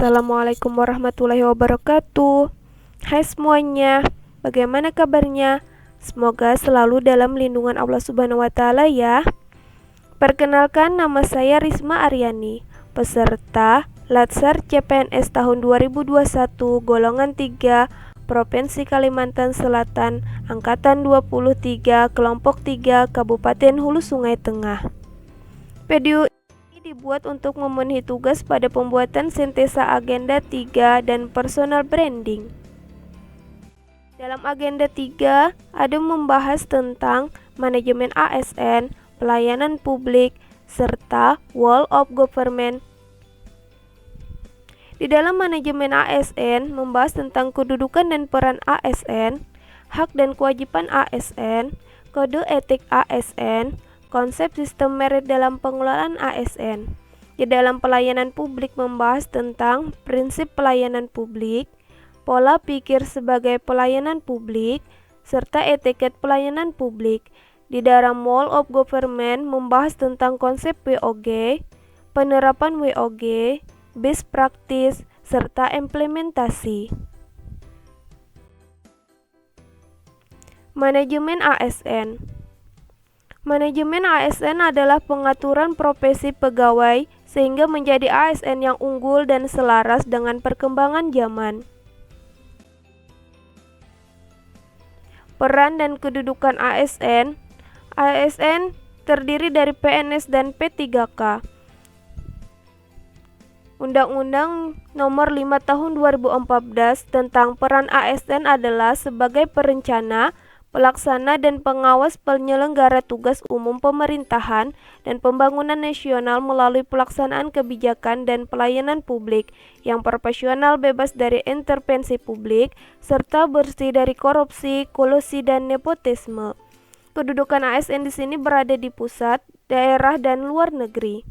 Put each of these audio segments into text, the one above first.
Assalamualaikum warahmatullahi wabarakatuh. Hai semuanya, bagaimana kabarnya? Semoga selalu dalam lindungan Allah Subhanahu wa Ta'ala ya. Perkenalkan, nama saya Risma Aryani, peserta Latsar CPNS tahun 2021 golongan 3 Provinsi Kalimantan Selatan Angkatan 23 Kelompok 3 Kabupaten Hulu Sungai Tengah. Video dibuat untuk memenuhi tugas pada pembuatan sintesa agenda 3 dan personal branding. Dalam agenda 3 ada membahas tentang manajemen ASN, pelayanan publik, serta whole of government. Di dalam manajemen ASN membahas tentang kedudukan dan peran ASN, hak dan kewajiban ASN, kode etik ASN, konsep sistem merit dalam pengelolaan ASN. Di dalam pelayanan publik membahas tentang prinsip pelayanan publik, pola pikir sebagai pelayanan publik, serta etiket pelayanan publik. Di dalam whole of government membahas tentang konsep WOG, penerapan WOG, best practice, serta implementasi. Manajemen ASN. Manajemen ASN adalah pengaturan profesi pegawai sehingga menjadi ASN yang unggul dan selaras dengan perkembangan zaman. Peran dan kedudukan ASN. ASN terdiri dari PNS dan P3K. Undang-Undang Nomor 5 Tahun 2014 tentang peran ASN adalah sebagai perencana, pelaksana dan pengawas penyelenggara tugas umum pemerintahan dan pembangunan nasional melalui pelaksanaan kebijakan dan pelayanan publik yang profesional, bebas dari intervensi publik, serta bersih dari korupsi, kolusi, dan nepotisme. Kedudukan ASN di sini berada di pusat, daerah, dan luar negeri.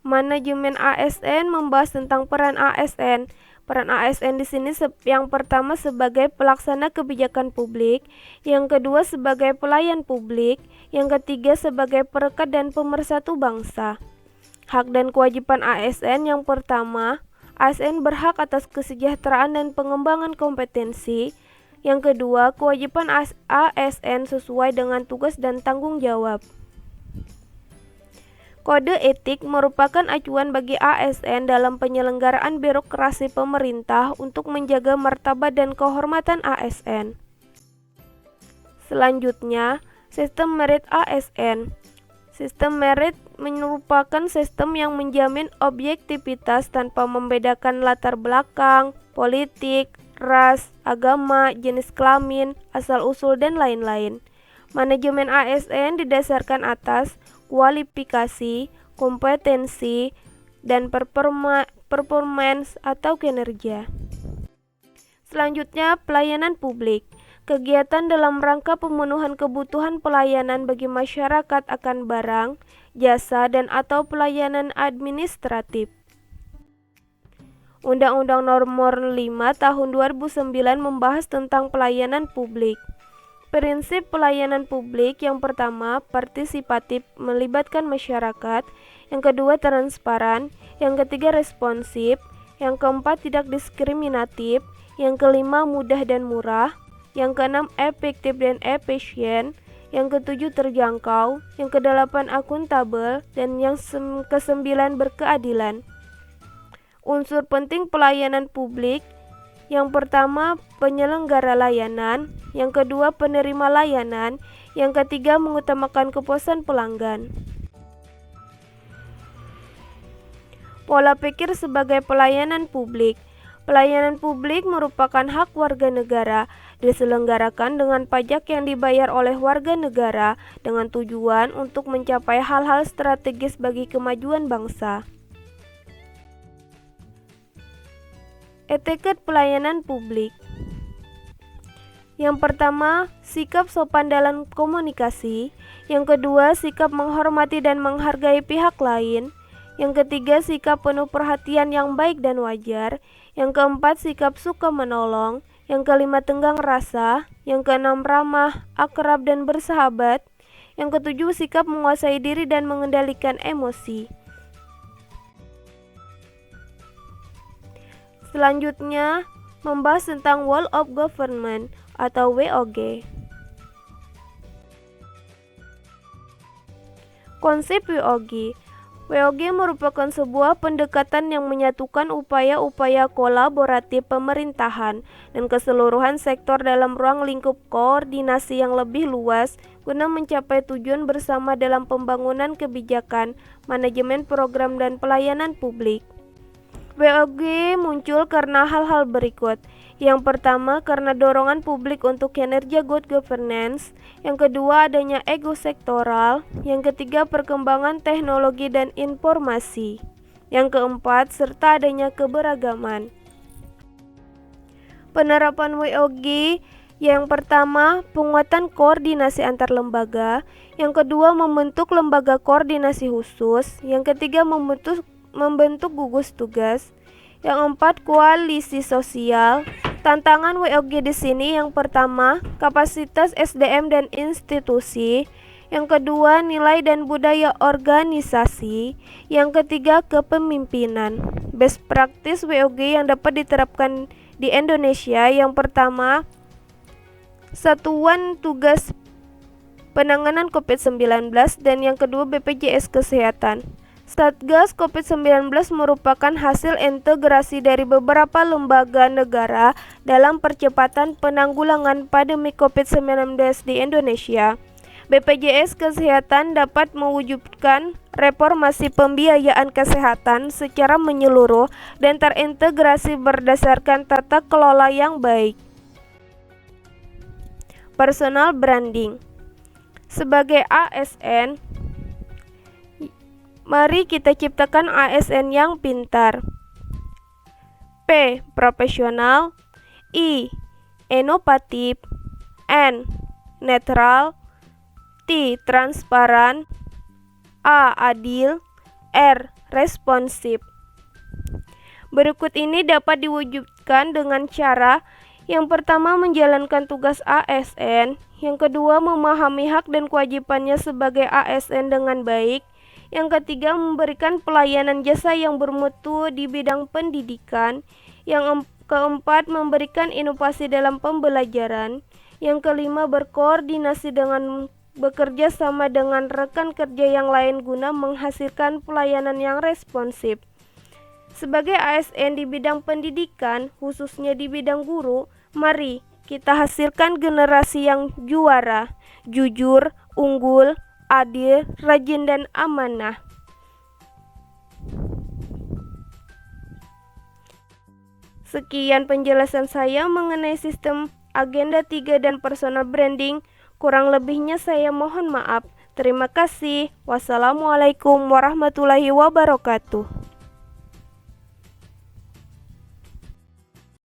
Manajemen ASN membahas tentang peran ASN. Peran ASN di sini yang pertama sebagai pelaksana kebijakan publik, yang kedua sebagai pelayan publik, yang ketiga sebagai perekat dan pemersatu bangsa. Hak dan kewajiban ASN yang pertama, ASN berhak atas kesejahteraan dan pengembangan kompetensi. Yang kedua, kewajiban ASN sesuai dengan tugas dan tanggung jawab. Kode etik merupakan acuan bagi ASN dalam penyelenggaraan birokrasi pemerintah untuk menjaga martabat dan kehormatan ASN. Selanjutnya, sistem merit ASN. Sistem merit merupakan sistem yang menjamin objektivitas tanpa membedakan latar belakang, politik, ras, agama, jenis kelamin, asal-usul, dan lain-lain. Manajemen ASN didasarkan atas kualifikasi, kompetensi, dan performance atau kinerja. Selanjutnya, pelayanan publik. Kegiatan dalam rangka pemenuhan kebutuhan pelayanan bagi masyarakat akan barang, jasa, dan atau pelayanan administratif. Undang-Undang Nomor 5 Tahun 2009 membahas tentang pelayanan publik. Prinsip pelayanan publik yang pertama, partisipatif, melibatkan masyarakat. Yang kedua, transparan. Yang ketiga, responsif. Yang keempat, tidak diskriminatif. Yang kelima, mudah dan murah. Yang keenam, efektif dan efisien. Yang ketujuh, terjangkau. Yang kedelapan, akuntabel. Dan yang kesembilan, berkeadilan. Unsur penting pelayanan publik. Yang pertama, penyelenggara layanan. Yang kedua, penerima layanan. Yang ketiga, mengutamakan kepuasan pelanggan. Pola pikir sebagai pelayanan publik. Pelayanan publik merupakan hak warga negara, diselenggarakan dengan pajak yang dibayar oleh warga negara dengan tujuan untuk mencapai hal-hal strategis bagi kemajuan bangsa. Etiket pelayanan publik. Yang pertama, sikap sopan dalam komunikasi. Yang kedua, sikap menghormati dan menghargai pihak lain. Yang ketiga, sikap penuh perhatian yang baik dan wajar. Yang keempat, sikap suka menolong. Yang kelima, tenggang rasa. Yang keenam, ramah, akrab, dan bersahabat. Yang ketujuh, sikap menguasai diri dan mengendalikan emosi. Selanjutnya, membahas tentang World of Government atau WOG. Konsep WOG. WOG merupakan sebuah pendekatan yang menyatukan upaya-upaya kolaboratif pemerintahan dan keseluruhan sektor dalam ruang lingkup koordinasi yang lebih luas guna mencapai tujuan bersama dalam pembangunan kebijakan, manajemen program dan pelayanan publik. WOG muncul karena hal-hal berikut. Yang pertama, karena dorongan publik untuk kinerja good governance. Yang kedua, adanya ego sektoral. Yang ketiga, perkembangan teknologi dan informasi. Yang keempat, serta adanya keberagaman. Penerapan WOG. Yang pertama, penguatan koordinasi antar lembaga. Yang kedua, membentuk lembaga koordinasi khusus. Yang ketiga, membentuk gugus tugas. Yang empat, koalisi sosial. Tantangan WOG di sini yang pertama, kapasitas SDM dan institusi. Yang kedua, nilai dan budaya organisasi. Yang ketiga, kepemimpinan. Best practice WOG yang dapat diterapkan di Indonesia. Yang pertama, Satuan Tugas Penanganan COVID-19 dan yang kedua BPJS Kesehatan. Satgas COVID-19 merupakan hasil integrasi dari beberapa lembaga negara dalam percepatan penanggulangan pandemi COVID-19 di Indonesia. BPJS Kesehatan dapat mewujudkan reformasi pembiayaan kesehatan secara menyeluruh dan terintegrasi berdasarkan tata kelola yang baik. Personal branding. Sebagai ASN, mari kita ciptakan ASN yang pintar. P. Profesional. I. Inovatif. N. Netral. T. Transparan. A. Adil. R. Responsif. Berikut ini dapat diwujudkan dengan cara: yang pertama, menjalankan tugas ASN. Yang kedua, memahami hak dan kewajibannya sebagai ASN dengan baik. Yang ketiga, memberikan pelayanan jasa yang bermutu di bidang pendidikan. Yang keempat, memberikan inovasi dalam pembelajaran. Yang kelima, berkoordinasi dengan bekerja sama dengan rekan kerja yang lain guna menghasilkan pelayanan yang responsif. Sebagai ASN di bidang pendidikan, khususnya di bidang guru, mari kita hasilkan generasi yang juara, jujur, unggul, adil, rajin, dan amanah. Sekian penjelasan saya mengenai sistem agenda 3 dan personal branding. Kurang lebihnya saya mohon maaf. Terima kasih. Wassalamualaikum warahmatullahi wabarakatuh.